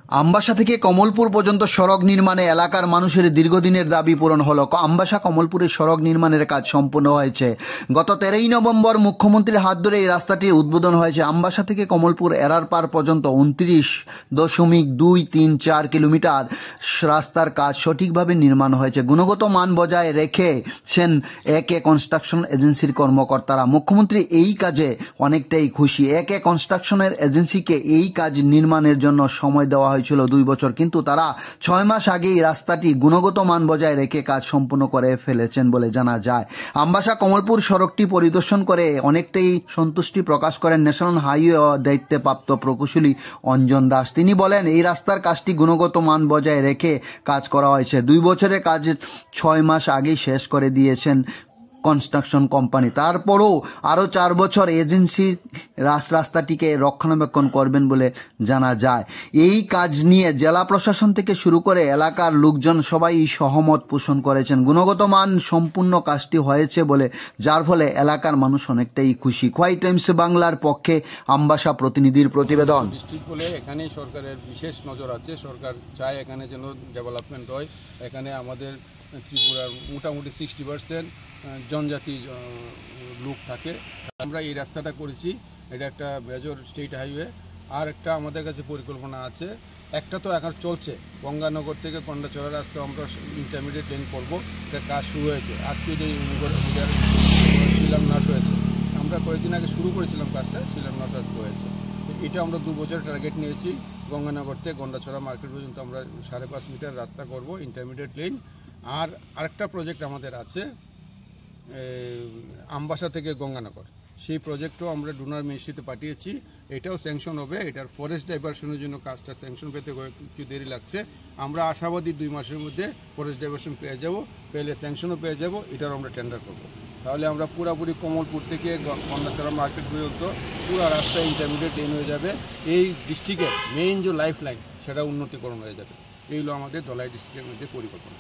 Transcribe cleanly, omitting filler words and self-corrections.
আমবাসা থেকে কমলপুর পর্যন্ত সড়ক নির্মাণে এলাকার মানুষের দীর্ঘদিনের দাবি পূরণ হলো। আমবাসা কমলপুরে সড়ক নির্মাণের কাজ সম্পন্ন হয়েছে। গত 13ই নভেম্বর মুখ্যমন্ত্রীর হাত ধরে এই রাস্তাটির উদ্বোধন হয়েছে। আমবাসা থেকে কমলপুর এরারপার পর্যন্ত 29.234 কিলোমিটার রাস্তার কাজ সঠিকভাবে নির্মাণ হয়েছে। গুণগত মান বজায় রেখেছেন একে কনস্ট্রাকশন এজেন্সির কর্মকর্তারা। মুখ্যমন্ত্রী এই কাজে অনেকটাই খুশি। একে কনস্ট্রাকশনের এজেন্সিকে এই কাজ নির্মাণের জন্য সময় দেওয়া হয়েছিল 2 বছর, কিন্তু তারা 6 মাস আগেই রাস্তাটি গুণগত মান বজায় রেখে কাজ সম্পূর্ণ করে ফেলেছেন বলে জানা যায়। আমবাসা কমলপুর সড়কটি পরিদর্শন করে অনেকটাই সন্তুষ্টি প্রকাশ করেন ন্যাশনাল হাইওয়ে দায়িত্বপ্রাপ্ত প্রকৌশলী অঞ্জন দাস। তিনি বলেন, এই রাস্তার কাজটি গুণগত মান বজায় রেখে কাজ করা হয়েছে। 2 বছরের কাজ 6 মাস আগেই শেষ করে দিয়েছেন কনস্ট্রাকশন কোম্পানি। তারপরও আরও 4 বছর এজেন্সি রাস্তাটিকে রক্ষণাবেক্ষণ করবেন বলে জানা যায়। এই কাজ নিয়ে জেলা প্রশাসন থেকে শুরু করে এলাকার লোকজন সবাই সহমত পোষণ করেছেন। গুণগত মান সম্পূর্ণ কাজটি হয়েছে বলে, যার ফলে এলাকার মানুষ অনেকটাই খুশি। খোয়াই টাইমস বাংলার পক্ষে আমবাসা প্রতিনিধির প্রতিবেদন। ডিস্ট্রিক্ট বলে এখানে সরকারের বিশেষ নজর আছে। সরকার চায় এখানে যেন ডেভেলপমেন্ট হয়। এখানে আমাদের ত্রিপুরার মোটামুটি 60% জনজাতি লোক থাকে। আমরা এই রাস্তাটা করেছি। এটা একটা মেজর স্টেট হাইওয়ে। আর একটা আমাদের কাছে পরিকল্পনা আছে, একটা তো এখন চলছে, গঙ্গানগর থেকে কন্ডাচড়া রাস্তা আমরা ইন্টারমিডিয়েট লেন করবো। এটা কাজ শুরু হয়েছে। আজকে যে শিলান্যাস হয়েছে, আমরা কয়েকদিন আগে শুরু করেছিলাম কাজটা, শিলান্যাস আজকে হয়েছে। এটা আমরা 2 বছর টার্গেট নিয়েছি। গঙ্গানগর থেকে গন্ডাছড়া মার্কেট পর্যন্ত আমরা 5.5 মিটার রাস্তা করব, ইন্টারমিডিয়েট লেন। আর আরেকটা প্রজেক্ট আমাদের আছে আমবাসা থেকে গঙ্গানগর, সেই প্রজেক্টও আমরা ডোনার মিনিস্ট্রিতে পাঠিয়েছি। এটাও স্যাংশন হবে। এটার ফরেস্ট ডাইভারশনের জন্য কাজটা স্যাংশন পেতে একটু দেরি লাগছে। আমরা আশাবাদী 2 মাসের মধ্যে ফরেস্ট ডাইভারশন পেয়ে যাব, পেলে স্যাংশনও পেয়ে যাব। এটার আমরা টেন্ডার করব। তাহলে আমরা পুরোপুরি কমলপুর থেকে গন্ডাছড়া মার্কেট পর্যন্ত পুরো রাস্তা ইন্টারমিডিয়েট লেন হয়ে যাবে। এই ডিস্ট্রিক্টের মেইন যে লাইফ লাইন, সেটা উন্নতিকরণ হয়ে যাবে। এইগুলো আমাদের ধলাই ডিস্ট্রিক্টের মধ্যে পরিকল্পনা।